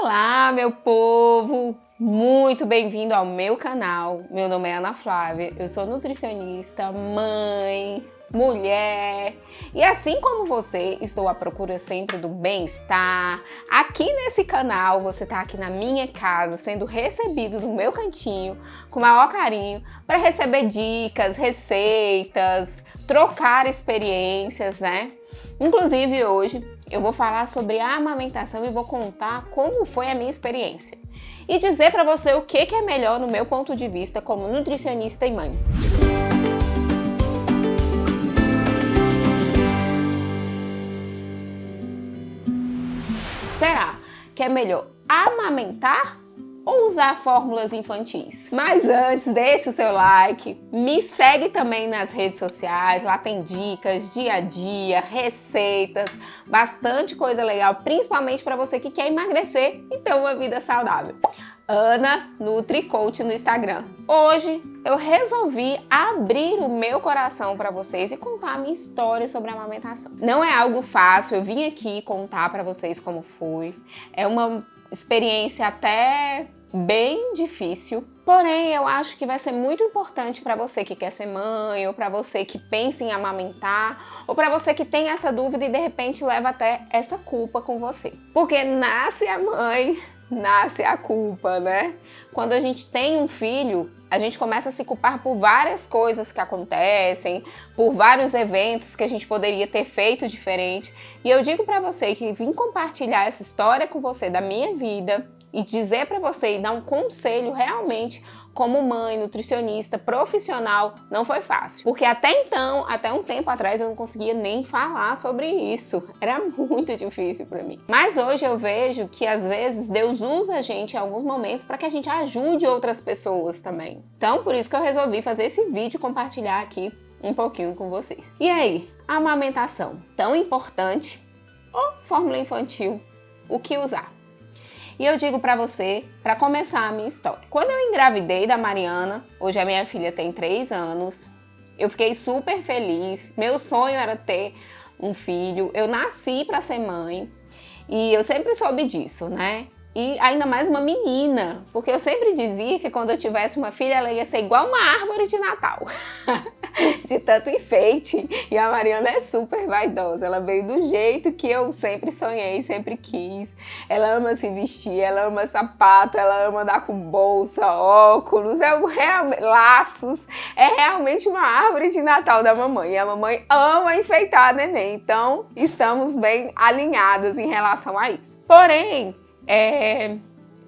Olá, meu povo! Muito bem-vindo ao meu canal. Meu nome é Ana Flávia, eu sou nutricionista, mãe, mulher e assim como você, estou à procura sempre do bem-estar. Aqui nesse canal, você está aqui na minha casa, sendo recebido no meu cantinho com o maior carinho para receber dicas, receitas, trocar experiências, né? Inclusive hoje eu vou falar sobre a amamentação e vou contar como foi a minha experiência e dizer para você o que é melhor no meu ponto de vista como nutricionista e mãe. Será que é melhor amamentar ou usar fórmulas infantis? Mas antes, deixa o seu like, me segue também nas redes sociais, lá tem dicas, dia a dia, receitas, bastante coisa legal, principalmente para você que quer emagrecer e ter uma vida saudável. Ana Nutri Coach no Instagram. Hoje eu resolvi abrir o meu coração para vocês e contar a minha história sobre a amamentação. Não é algo fácil, eu vim aqui contar para vocês como foi. É uma experiência até bem difícil, porém eu acho que vai ser muito importante para você que quer ser mãe, ou para você que pensa em amamentar, ou para você que tem essa dúvida e de repente leva até essa culpa com você. Porque nasce a mãe, nasce a culpa, né? Quando a gente tem um filho, a gente começa a se culpar por várias coisas que acontecem, por vários eventos que a gente poderia ter feito diferente. E eu digo para você que vim compartilhar essa história com você da minha vida e dizer para você e dar um conselho realmente como mãe, nutricionista, profissional, não foi fácil. Porque até então, até um tempo atrás, eu não conseguia nem falar sobre isso. Era muito difícil para mim. Mas hoje eu vejo que às vezes Deus usa a gente em alguns momentos para que a gente ajude outras pessoas também. Então, por isso que eu resolvi fazer esse vídeo e compartilhar aqui um pouquinho com vocês. E aí, a amamentação, tão importante ou fórmula infantil, o que usar? E eu digo pra você, pra começar a minha história. Quando eu engravidei da Mariana, hoje a minha filha tem 3 anos, eu fiquei super feliz. Meu sonho era ter um filho. Eu nasci pra ser mãe e eu sempre soube disso, né? E ainda mais uma menina, porque eu sempre dizia que quando eu tivesse uma filha, ela ia ser igual uma árvore de Natal, de tanto enfeite. E a Mariana é super vaidosa, ela veio do jeito que eu sempre sonhei, sempre quis. Ela ama se vestir, ela ama sapato, ela ama andar com bolsa, óculos, laços. É realmente uma árvore de Natal da mamãe. E a mamãe ama enfeitar a neném, então estamos bem alinhadas em relação a isso. Porém,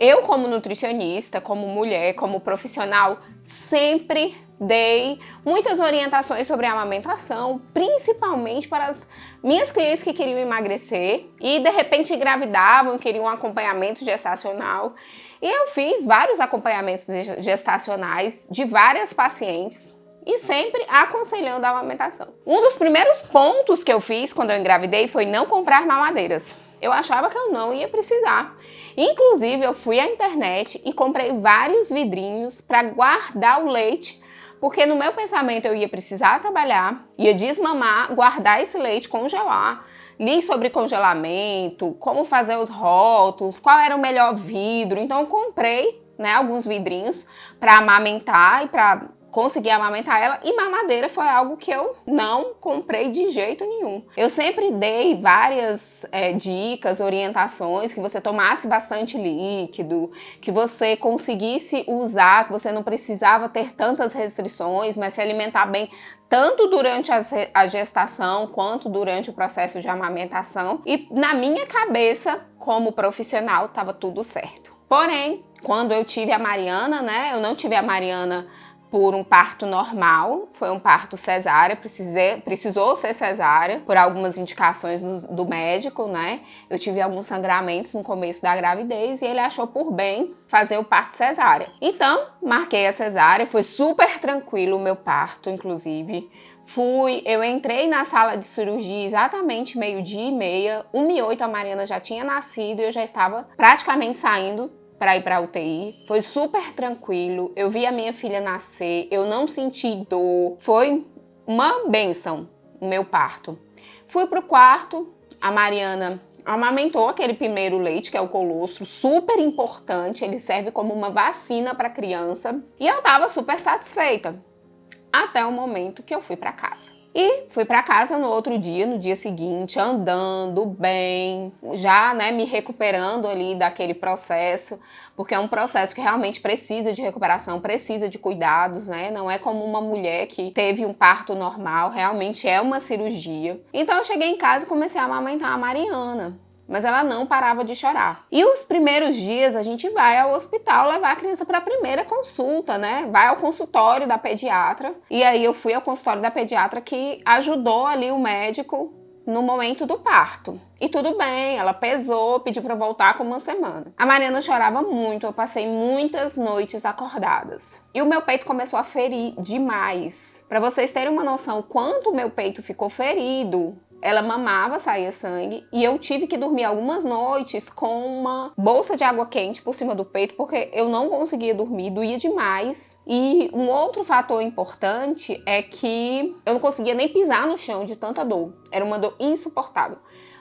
eu como nutricionista, como mulher, como profissional, sempre dei muitas orientações sobre a amamentação, principalmente para as minhas clientes que queriam emagrecer e de repente engravidavam, queriam um acompanhamento gestacional. E eu fiz vários acompanhamentos gestacionais de várias pacientes e sempre aconselhando a amamentação. Um dos primeiros pontos que eu fiz quando eu engravidei foi não comprar mamadeiras. Eu achava que eu não ia precisar. Inclusive, eu fui à internet e comprei vários vidrinhos para guardar o leite, porque no meu pensamento eu ia precisar trabalhar, ia desmamar, guardar esse leite, congelar. Li sobre congelamento, como fazer os rótulos, qual era o melhor vidro. Então eu comprei, né, alguns vidrinhos para amamentar e para consegui amamentar ela, e mamadeira foi algo que eu não comprei de jeito nenhum. Eu sempre dei várias dicas, orientações, que você tomasse bastante líquido, que você conseguisse usar, que você não precisava ter tantas restrições, mas se alimentar bem tanto durante a gestação quanto durante o processo de amamentação. E na minha cabeça, como profissional, estava tudo certo. Porém, quando eu tive a Mariana, né, eu não tive a Mariana por um parto normal, foi um parto cesárea, precisou ser cesárea, por algumas indicações do médico, né? Eu tive alguns sangramentos no começo da gravidez e ele achou por bem fazer o parto cesárea. Então, marquei a cesárea, foi super tranquilo o meu parto, inclusive. Eu entrei na sala de cirurgia exatamente 12h30, 1h08 a Mariana já tinha nascido e eu já estava praticamente saindo para ir para a UTI. Foi super tranquilo, eu vi a minha filha nascer, eu não senti dor, foi uma bênção o meu parto. Fui pro quarto, a Mariana amamentou aquele primeiro leite, que é o colostro, super importante, ele serve como uma vacina para a criança. E eu tava super satisfeita, até o momento que eu fui para casa. E fui para casa no outro dia, no dia seguinte, andando bem, já, né, me recuperando ali daquele processo, porque é um processo que realmente precisa de recuperação, precisa de cuidados, né? Não é como uma mulher que teve um parto normal, realmente é uma cirurgia. Então eu cheguei em casa e comecei a amamentar a Mariana. Mas ela não parava de chorar. E os primeiros dias a gente vai ao hospital levar a criança para a primeira consulta, né? Vai ao consultório da pediatra. E aí eu fui ao consultório da pediatra que ajudou ali o médico no momento do parto. E tudo bem, ela pesou, pediu para voltar com uma semana. A Mariana chorava muito, eu passei muitas noites acordadas. E o meu peito começou a ferir demais. Para vocês terem uma noção quanto o meu peito ficou ferido, ela mamava, saía sangue, e eu tive que dormir algumas noites com uma bolsa de água quente por cima do peito, porque eu não conseguia dormir, doía demais. E um outro fator importante é que eu não conseguia nem pisar no chão de tanta dor. Era uma dor insuportável.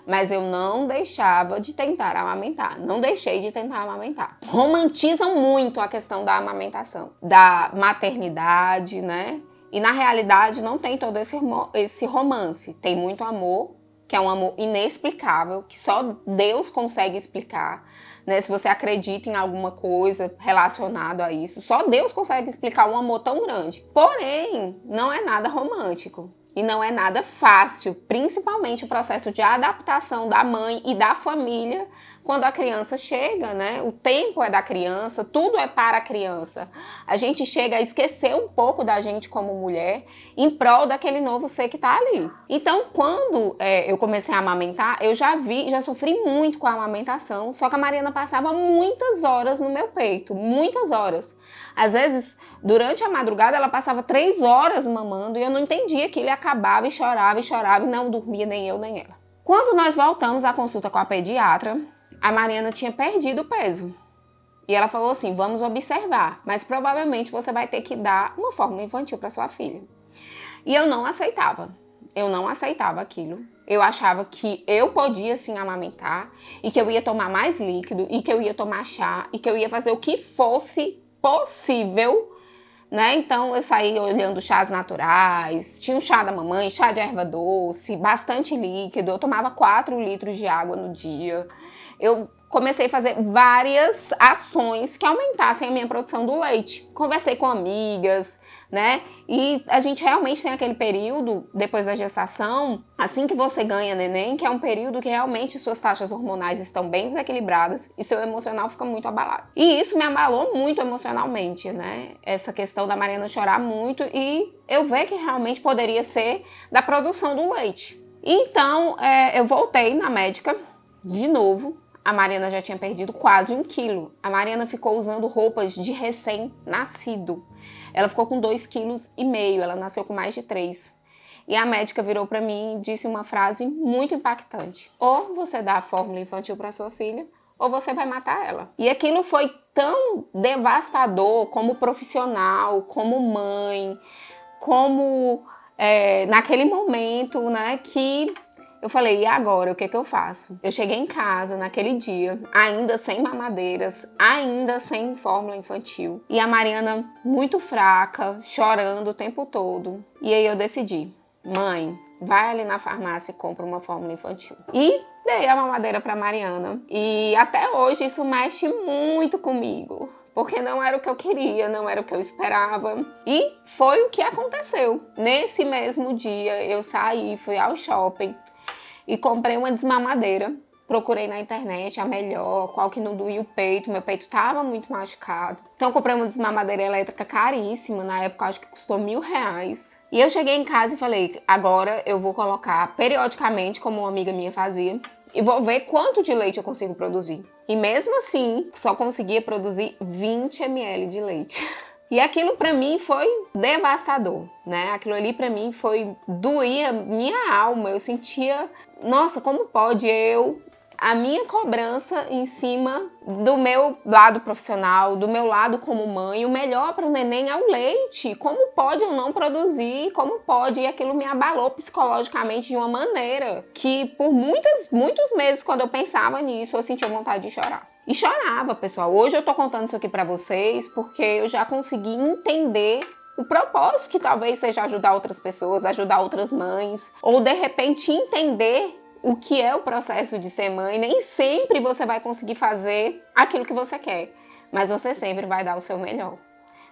Mas eu não deixava de tentar amamentar, não deixei de tentar amamentar. Romantizam muito a questão da amamentação, da maternidade, né? E na realidade não tem todo esse romance, tem muito amor, que é um amor inexplicável, que só Deus consegue explicar, né? Se você acredita em alguma coisa relacionada a isso, só Deus consegue explicar um amor tão grande. Porém, não é nada romântico. E não é nada fácil, principalmente o processo de adaptação da mãe e da família quando a criança chega, né? O tempo é da criança, tudo é para a criança. A gente chega a esquecer um pouco da gente como mulher em prol daquele novo ser que está ali. Então, quando eu comecei a amamentar, eu já sofri muito com a amamentação, só que a Mariana passava muitas horas no meu peito, muitas horas. Às vezes, durante a madrugada, ela passava 3 horas mamando e eu não entendia que ele acabava e chorava e não dormia nem eu nem ela. Quando nós voltamos à consulta com a pediatra, a Mariana tinha perdido o peso. E ela falou assim, vamos observar, mas provavelmente você vai ter que dar uma fórmula infantil para sua filha. E eu não aceitava aquilo. Eu achava que eu podia sim amamentar e que eu ia tomar mais líquido e que eu ia tomar chá e que eu ia fazer o que fosse possível, né? Então eu saí olhando chás naturais, tinha o chá da mamãe, chá de erva doce, bastante líquido, eu tomava 4 litros de água no dia. Eu comecei a fazer várias ações que aumentassem a minha produção do leite. Conversei com amigas, né? E a gente realmente tem aquele período, depois da gestação, assim que você ganha neném, que é um período que realmente suas taxas hormonais estão bem desequilibradas e seu emocional fica muito abalado. E isso me abalou muito emocionalmente, né? Essa questão da Mariana chorar muito e eu ver que realmente poderia ser da produção do leite. Então, eu voltei na médica de novo. A Mariana já tinha perdido quase 1 quilo. A Mariana ficou usando roupas de recém-nascido. Ela ficou com 2,5 quilos, ela nasceu com mais de 3. E a médica virou para mim e disse uma frase muito impactante. Ou você dá a fórmula infantil para sua filha, ou você vai matar ela. E aquilo foi tão devastador como profissional, como mãe, como naquele momento, né, que eu falei, e agora? O que eu faço? Eu cheguei em casa naquele dia, ainda sem mamadeiras, ainda sem fórmula infantil. E a Mariana muito fraca, chorando o tempo todo. E aí eu decidi, mãe, vai ali na farmácia e compra uma fórmula infantil. E dei a mamadeira para Mariana. E até hoje isso mexe muito comigo. Porque não era o que eu queria, não era o que eu esperava. E foi o que aconteceu. Nesse mesmo dia eu saí, fui ao shopping e comprei uma desmamadeira. Procurei na internet a melhor, qual que não doía o peito. Meu peito estava muito machucado. Então eu comprei uma desmamadeira elétrica caríssima. Na época acho que custou R$1.000. E eu cheguei em casa e falei, agora eu vou colocar periodicamente, como uma amiga minha fazia, e vou ver quanto de leite eu consigo produzir. E mesmo assim, só conseguia produzir 20 ml de leite. E aquilo pra mim foi devastador, né? Aquilo ali pra mim doía minha alma. Eu sentia, nossa, como pode eu a minha cobrança em cima do meu lado profissional, do meu lado como mãe. O melhor para o neném é o leite. Como pode eu não produzir? Como pode? E aquilo me abalou psicologicamente de uma maneira que por muitos meses, quando eu pensava nisso, eu sentia vontade de chorar. E chorava, pessoal. Hoje eu tô contando isso aqui para vocês porque eu já consegui entender o propósito, que talvez seja ajudar outras pessoas, ajudar outras mães, ou de repente entender o que é o processo de ser mãe. Nem sempre você vai conseguir fazer aquilo que você quer, mas você sempre vai dar o seu melhor.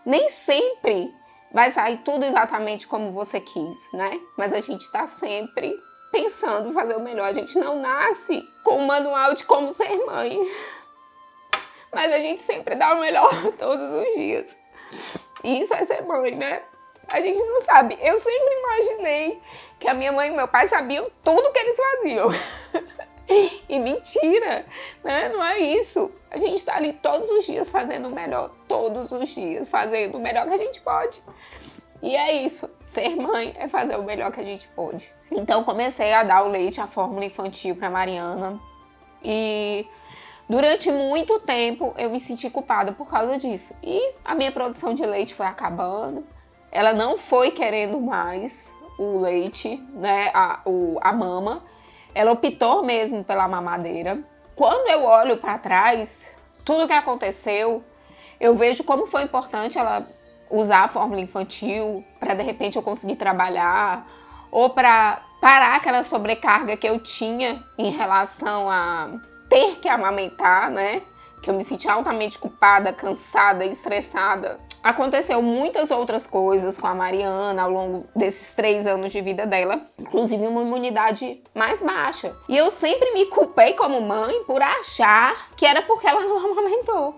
Nem sempre vai sair tudo exatamente como você quis, né? Mas a gente tá sempre pensando em fazer o melhor. A gente não nasce com um manual de como ser mãe, mas a gente sempre dá o melhor todos os dias. E isso é ser mãe, né? A gente não sabe. Eu sempre imaginei que a minha mãe e meu pai sabiam tudo que eles faziam. E mentira, né? Não é isso. A gente tá ali todos os dias fazendo o melhor. Todos os dias fazendo o melhor que a gente pode. E é isso. Ser mãe é fazer o melhor que a gente pode. Então comecei a dar o leite, a fórmula infantil pra Mariana. E durante muito tempo eu me senti culpada por causa disso. E a minha produção de leite foi acabando. Ela não foi querendo mais o leite, né, a mama. Ela optou mesmo pela mamadeira. Quando eu olho para trás, tudo que aconteceu, eu vejo como foi importante ela usar a fórmula infantil para de repente eu conseguir trabalhar, ou para parar aquela sobrecarga que eu tinha em relação a ter que amamentar, né? Que eu me senti altamente culpada, cansada, estressada. Aconteceu muitas outras coisas com a Mariana ao longo desses 3 anos de vida dela, inclusive uma imunidade mais baixa. E eu sempre me culpei como mãe por achar que era porque ela não amamentou.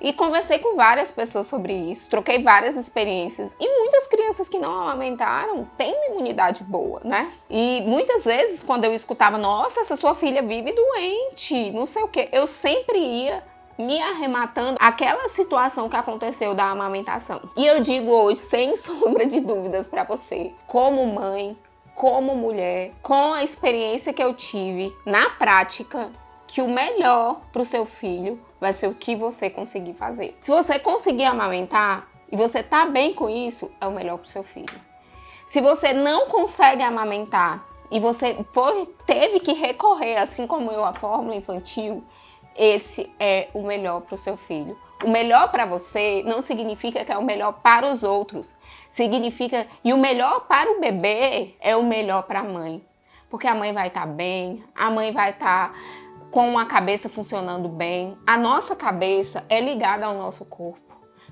E conversei com várias pessoas sobre isso, troquei várias experiências. E muitas crianças que não amamentaram têm uma imunidade boa, né? E muitas vezes, quando eu escutava, nossa, essa sua filha vive doente, não sei o quê, eu sempre ia me arrematando aquela situação que aconteceu da amamentação. E eu digo hoje, sem sombra de dúvidas para você, como mãe, como mulher, com a experiência que eu tive na prática, que o melhor para o seu filho vai ser o que você conseguir fazer. Se você conseguir amamentar e você tá bem com isso, é o melhor para o seu filho. Se você não consegue amamentar e você teve que recorrer, assim como eu, à fórmula infantil, esse é o melhor para o seu filho. O melhor para você não significa que é o melhor para os outros. Significa, e o melhor para o bebê é o melhor para a mãe. Porque a mãe vai estar bem, a mãe vai estar com a cabeça funcionando bem. A nossa cabeça é ligada ao nosso corpo.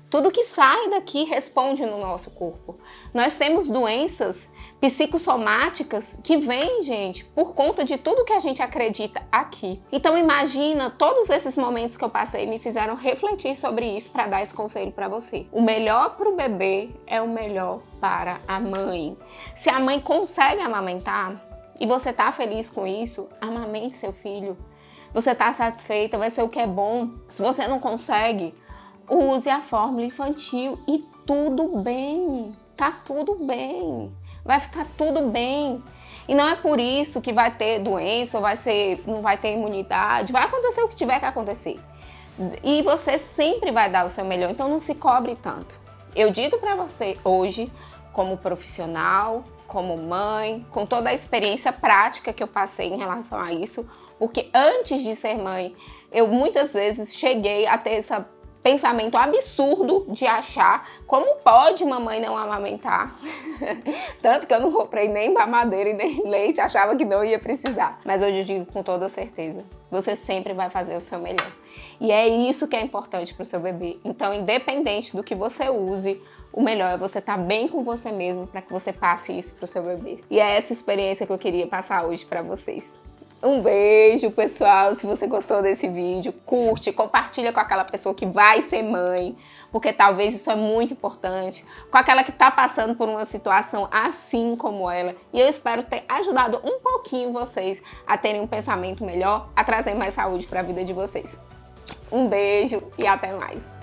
Tudo que sai daqui responde no nosso corpo. Nós temos doenças psicossomáticas que vêm, gente, por conta de tudo que a gente acredita aqui. Então imagina, todos esses momentos que eu passei me fizeram refletir sobre isso para dar esse conselho para você. O melhor para o bebê é o melhor para a mãe. Se a mãe consegue amamentar e você está feliz com isso, amamente seu filho. Você está satisfeita, vai ser o que é bom. Se você não consegue, use a fórmula infantil e tudo bem, tá tudo bem, vai ficar tudo bem. E não é por isso que vai ter doença ou não vai ter imunidade, vai acontecer o que tiver que acontecer. E você sempre vai dar o seu melhor, então não se cobre tanto. Eu digo para você hoje, como profissional, como mãe, com toda a experiência prática que eu passei em relação a isso, porque antes de ser mãe, eu muitas vezes cheguei a ter esse pensamento absurdo de achar como pode mamãe não amamentar. Tanto que eu não comprei nem mamadeira e nem leite, achava que não ia precisar. Mas hoje eu digo com toda certeza, você sempre vai fazer o seu melhor. E é isso que é importante para o seu bebê. Então, independente do que você use, o melhor é você estar bem com você mesmo para que você passe isso para o seu bebê. E é essa experiência que eu queria passar hoje para vocês. Um beijo, pessoal. Se você gostou desse vídeo, curte, compartilha com aquela pessoa que vai ser mãe, porque talvez isso é muito importante, com aquela que está passando por uma situação assim como ela. E eu espero ter ajudado um pouquinho vocês a terem um pensamento melhor, a trazer mais saúde para a vida de vocês. Um beijo e até mais.